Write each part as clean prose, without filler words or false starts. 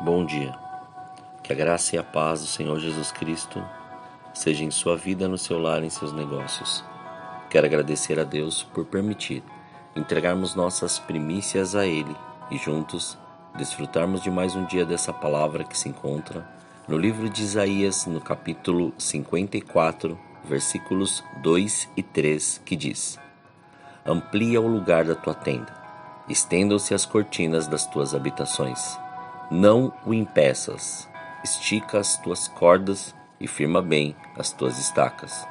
Bom dia. Que a graça e a paz do Senhor Jesus Cristo seja em sua vida, no seu lar, em seus negócios. Quero agradecer a Deus por permitir entregarmos nossas primícias a Ele e juntos desfrutarmos de mais um dia dessa palavra que se encontra no livro de Isaías, no capítulo 54, versículos 2 e 3, que diz: Amplia o lugar da tua tenda, estendam-se as cortinas das tuas habitações. Não o impeças, estica as tuas cordas e firma bem as tuas estacas,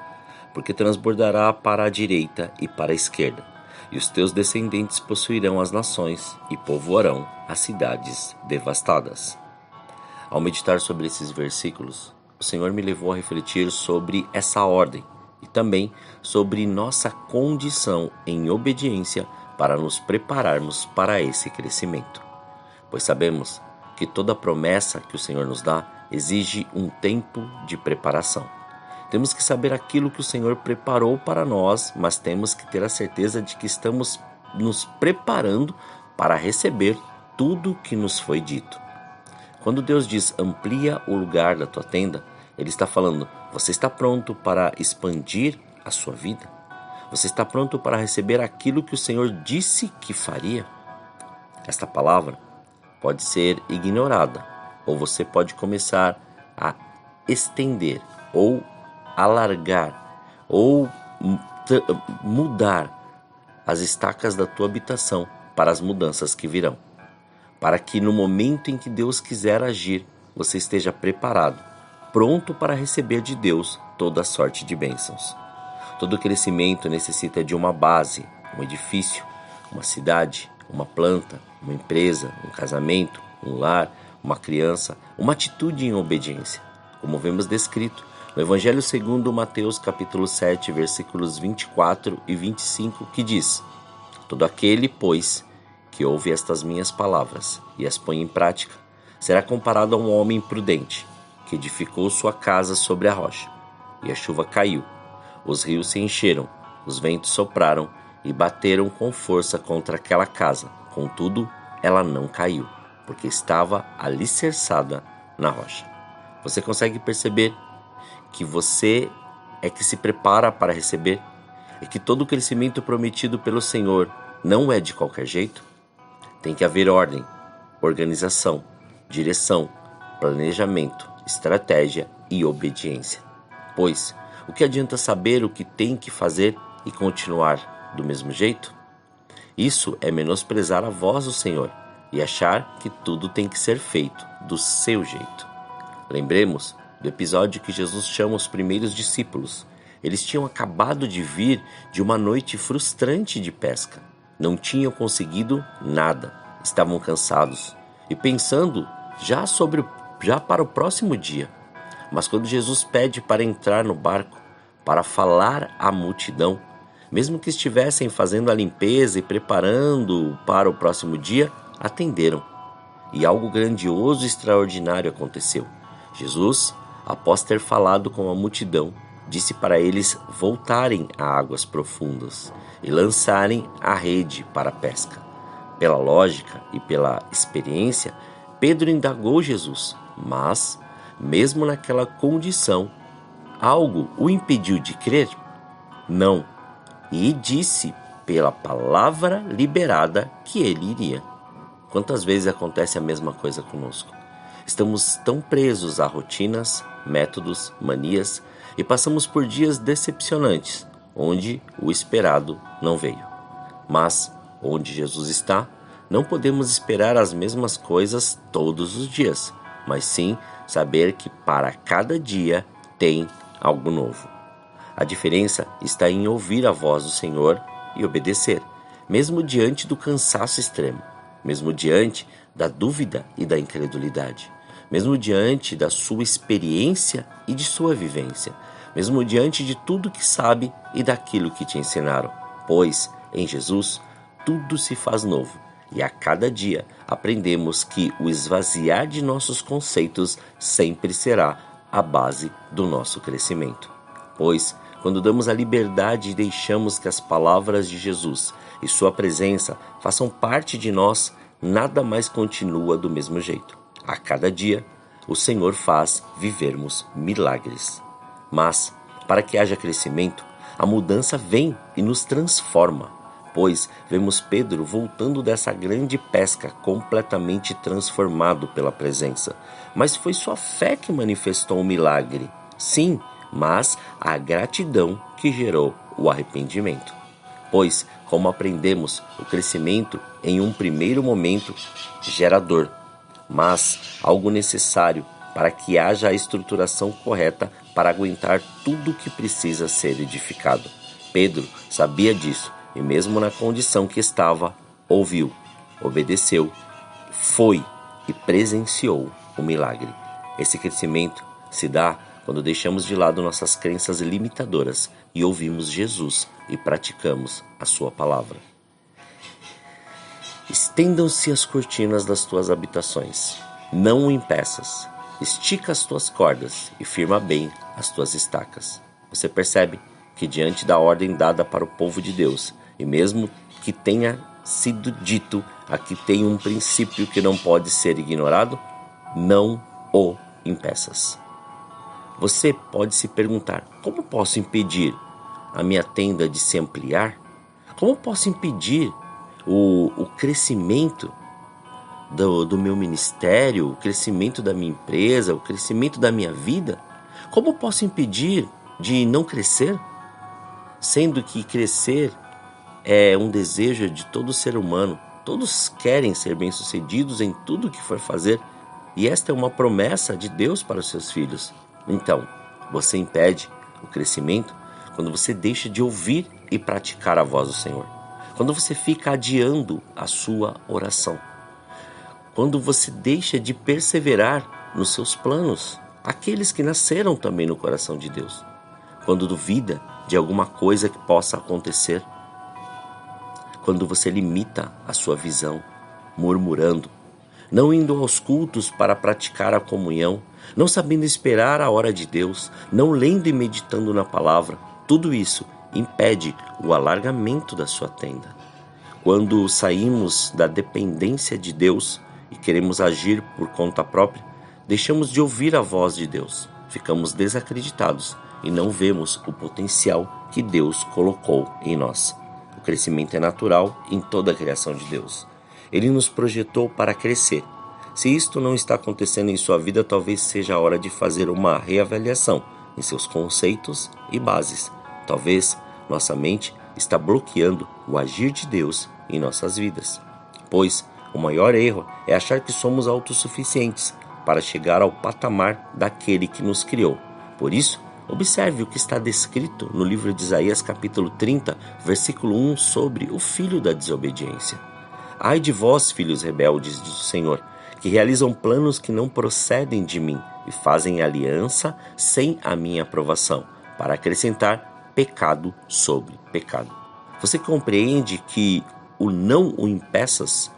porque transbordará para a direita e para a esquerda, e os teus descendentes possuirão as nações e povoarão as cidades devastadas. Ao meditar sobre esses versículos, o Senhor me levou a refletir sobre essa ordem e também sobre nossa condição em obediência para nos prepararmos para esse crescimento, pois sabemos que toda promessa que o Senhor nos dá exige um tempo de preparação. Temos que saber aquilo que o Senhor preparou para nós, mas temos que ter a certeza de que estamos nos preparando para receber tudo que nos foi dito. Quando Deus diz amplia o lugar da tua tenda, Ele está falando, você está pronto para expandir a sua vida? Você está pronto para receber aquilo que o Senhor disse que faria? Esta palavra pode ser ignorada, ou você pode começar a estender, ou alargar, ou mudar as estacas da tua habitação para as mudanças que virão, para que no momento em que Deus quiser agir, você esteja preparado, pronto para receber de Deus toda a sorte de bênçãos. Todo crescimento necessita de uma base, um edifício, uma cidade, uma planta, uma empresa, um casamento, um lar, uma criança, uma atitude em obediência, como vemos descrito no Evangelho segundo Mateus capítulo 7, versículos 24 e 25, que diz: Todo aquele, pois, que ouve estas minhas palavras e as põe em prática, será comparado a um homem prudente, que edificou sua casa sobre a rocha. E a chuva caiu, os rios se encheram, os ventos sopraram e bateram com força contra aquela casa. Contudo, ela não caiu, porque estava alicerçada na rocha. Você consegue perceber que você é que se prepara para receber? E que todo o crescimento prometido pelo Senhor não é de qualquer jeito? Tem que haver ordem, organização, direção, planejamento, estratégia e obediência. Pois, o que adianta saber o que tem que fazer e continuar do mesmo jeito? Isso é menosprezar a voz do Senhor e achar que tudo tem que ser feito do seu jeito. Lembremos do episódio que Jesus chama os primeiros discípulos. Eles tinham acabado de vir de uma noite frustrante de pesca. Não tinham conseguido nada, estavam cansados e pensando já para o próximo dia. Mas quando Jesus pede para entrar no barco, para falar à multidão, mesmo que estivessem fazendo a limpeza e preparando para o próximo dia, atenderam. E algo grandioso e extraordinário aconteceu. Jesus, após ter falado com a multidão, disse para eles voltarem a águas profundas e lançarem a rede para a pesca. Pela lógica e pela experiência, Pedro indagou Jesus, mas, mesmo naquela condição, algo o impediu de crer? Não. E disse pela palavra liberada que ele iria. Quantas vezes acontece a mesma coisa conosco? Estamos tão presos a rotinas, métodos, manias e passamos por dias decepcionantes, onde o esperado não veio. Mas, onde Jesus está, não podemos esperar as mesmas coisas todos os dias, mas sim saber que para cada dia tem algo novo. A diferença está em ouvir a voz do Senhor e obedecer, mesmo diante do cansaço extremo, mesmo diante da dúvida e da incredulidade, mesmo diante da sua experiência e de sua vivência, mesmo diante de tudo que sabe e daquilo que te ensinaram, pois em Jesus tudo se faz novo e a cada dia aprendemos que o esvaziar de nossos conceitos sempre será a base do nosso crescimento. Pois, quando damos a liberdade e deixamos que as palavras de Jesus e sua presença façam parte de nós, nada mais continua do mesmo jeito. A cada dia, o Senhor faz vivermos milagres. Mas, para que haja crescimento, a mudança vem e nos transforma, pois vemos Pedro voltando dessa grande pesca completamente transformado pela presença. Mas foi sua fé que manifestou o milagre. Sim, mas a gratidão que gerou o arrependimento. Pois, como aprendemos, o crescimento em um primeiro momento gera dor, mas algo necessário para que haja a estruturação correta para aguentar tudo o que precisa ser edificado. Pedro sabia disso e mesmo na condição que estava, ouviu, obedeceu, foi e presenciou o milagre. Esse crescimento se dá quando deixamos de lado nossas crenças limitadoras e ouvimos Jesus e praticamos a sua palavra. Estendam-se as cortinas das tuas habitações, não o impeças. Estica as tuas cordas e firma bem as tuas estacas. Você percebe que diante da ordem dada para o povo de Deus, e mesmo que tenha sido dito, aqui tem um princípio que não pode ser ignorado, não o impeças. Você pode se perguntar, como posso impedir a minha tenda de se ampliar? Como posso impedir o crescimento do meu ministério, o crescimento da minha empresa, o crescimento da minha vida? Como posso impedir de não crescer? Sendo que crescer é um desejo de todo ser humano. Todos querem ser bem-sucedidos em tudo que for fazer. E esta é uma promessa de Deus para os seus filhos. Então, você impede o crescimento quando você deixa de ouvir e praticar a voz do Senhor. Quando você fica adiando a sua oração. Quando você deixa de perseverar nos seus planos, aqueles que nasceram também no coração de Deus. Quando duvida de alguma coisa que possa acontecer. Quando você limita a sua visão, murmurando, não indo aos cultos para praticar a comunhão, não sabendo esperar a hora de Deus, não lendo e meditando na palavra, tudo isso impede o alargamento da sua tenda. Quando saímos da dependência de Deus e queremos agir por conta própria, deixamos de ouvir a voz de Deus, ficamos desacreditados e não vemos o potencial que Deus colocou em nós. O crescimento é natural em toda a criação de Deus. Ele nos projetou para crescer. Se isto não está acontecendo em sua vida, talvez seja a hora de fazer uma reavaliação em seus conceitos e bases. Talvez nossa mente está bloqueando o agir de Deus em nossas vidas. Pois o maior erro é achar que somos autossuficientes para chegar ao patamar daquele que nos criou. Por isso, observe o que está descrito no livro de Isaías capítulo 30, versículo 1, sobre o filho da desobediência. Ai de vós, filhos rebeldes, diz o Senhor, que realizam planos que não procedem de mim e fazem aliança sem a minha aprovação, para acrescentar pecado sobre pecado. Você compreende que o não o impeças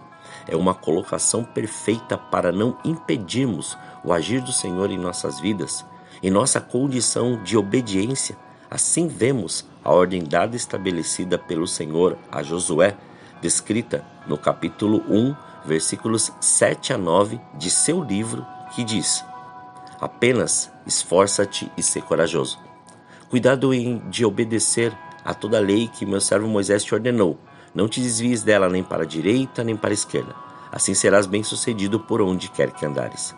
é uma colocação perfeita para não impedirmos o agir do Senhor em nossas vidas, em nossa condição de obediência. Assim vemos a ordem dada e estabelecida pelo Senhor a Josué, descrita no capítulo 1, versículos 7 a 9 de seu livro, que diz: apenas esforça-te e sê corajoso. Cuidado de obedecer a toda a lei que meu servo Moisés te ordenou. Não te desvies dela nem para a direita nem para a esquerda. Assim serás bem-sucedido por onde quer que andares.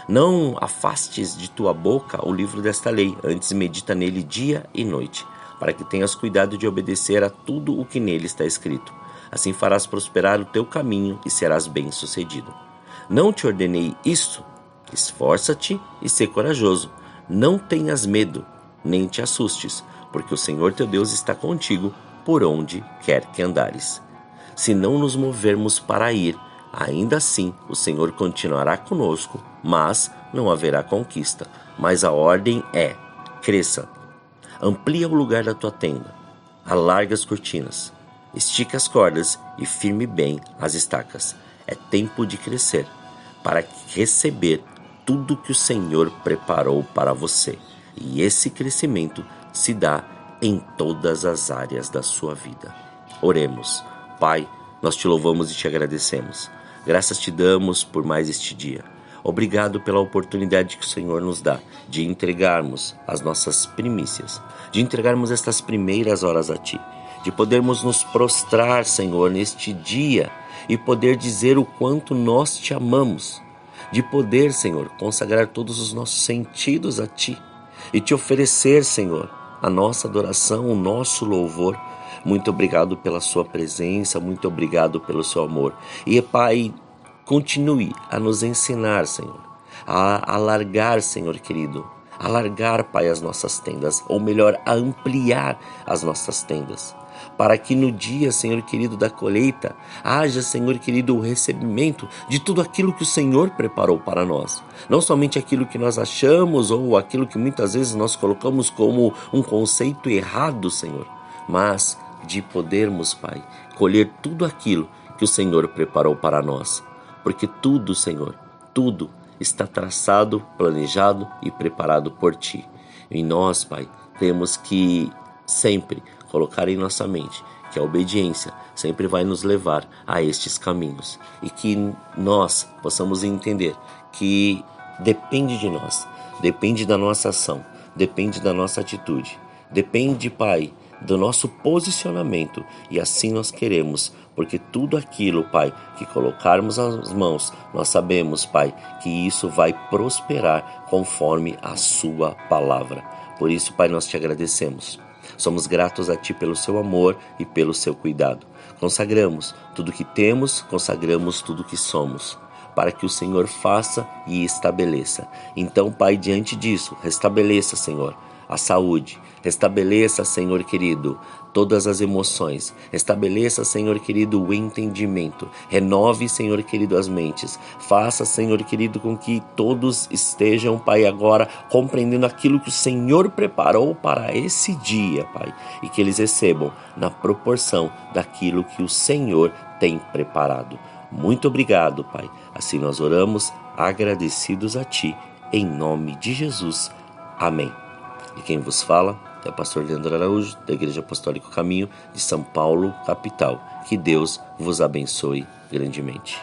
Não afastes de tua boca o livro desta lei, antes medita nele dia e noite, para que tenhas cuidado de obedecer a tudo o que nele está escrito. Assim farás prosperar o teu caminho e serás bem-sucedido. Não te ordenei isto? Esforça-te e sê corajoso. Não tenhas medo, nem te assustes, porque o Senhor teu Deus está contigo por onde quer que andares. Se não nos movermos para ir, ainda assim o Senhor continuará conosco, mas não haverá conquista. Mas a ordem é: cresça, amplia o lugar da tua tenda, alarga as cortinas, estique as cordas e firme bem as estacas. É tempo de crescer, para receber tudo que o Senhor preparou para você. E esse crescimento se dá em todas as áreas da sua vida. Oremos. Pai, nós te louvamos e te agradecemos. Graças te damos por mais este dia. Obrigado pela oportunidade que o Senhor nos dá de entregarmos as nossas primícias, de entregarmos estas primeiras horas a Ti, de podermos nos prostrar, Senhor, neste dia e poder dizer o quanto nós Te amamos, de poder, Senhor, consagrar todos os nossos sentidos a Ti e Te oferecer, Senhor, a nossa adoração, o nosso louvor. Muito obrigado pela Sua presença, muito obrigado pelo Seu amor. E, Pai, continue a nos ensinar, Senhor, a alargar, Senhor querido, alargar, Pai, as nossas tendas, ou melhor, a ampliar as nossas tendas, para que no dia, Senhor querido, da colheita, haja, Senhor querido, o recebimento de tudo aquilo que o Senhor preparou para nós. Não somente aquilo que nós achamos ou aquilo que muitas vezes nós colocamos como um conceito errado, Senhor, mas de podermos, Pai, colher tudo aquilo que o Senhor preparou para nós. Porque tudo, Senhor, tudo está traçado, planejado e preparado por Ti. E nós, Pai, temos que sempre colocar em nossa mente que a obediência sempre vai nos levar a estes caminhos. E que nós possamos entender que depende de nós, depende da nossa ação, depende da nossa atitude, depende, Pai, do nosso posicionamento, e assim nós queremos, porque tudo aquilo, Pai, que colocarmos as mãos, nós sabemos, Pai, que isso vai prosperar conforme a Sua palavra. Por isso, Pai, nós Te agradecemos. Somos gratos a Ti pelo Seu amor e pelo Seu cuidado. Consagramos tudo que temos, consagramos tudo que somos, para que o Senhor faça e estabeleça. Então, Pai, diante disso, restabeleça, Senhor, a saúde, restabeleça, Senhor querido, todas as emoções, restabeleça, Senhor querido, o entendimento, renove, Senhor querido, as mentes, faça, Senhor querido, com que todos estejam, Pai, agora compreendendo aquilo que o Senhor preparou para esse dia, Pai, e que eles recebam na proporção daquilo que o Senhor tem preparado. Muito obrigado, Pai, assim nós oramos, agradecidos a Ti, em nome de Jesus. Amém. E quem vos fala é o pastor Leandro Araújo, da Igreja Apostólica Caminho de São Paulo, capital. Que Deus vos abençoe grandemente.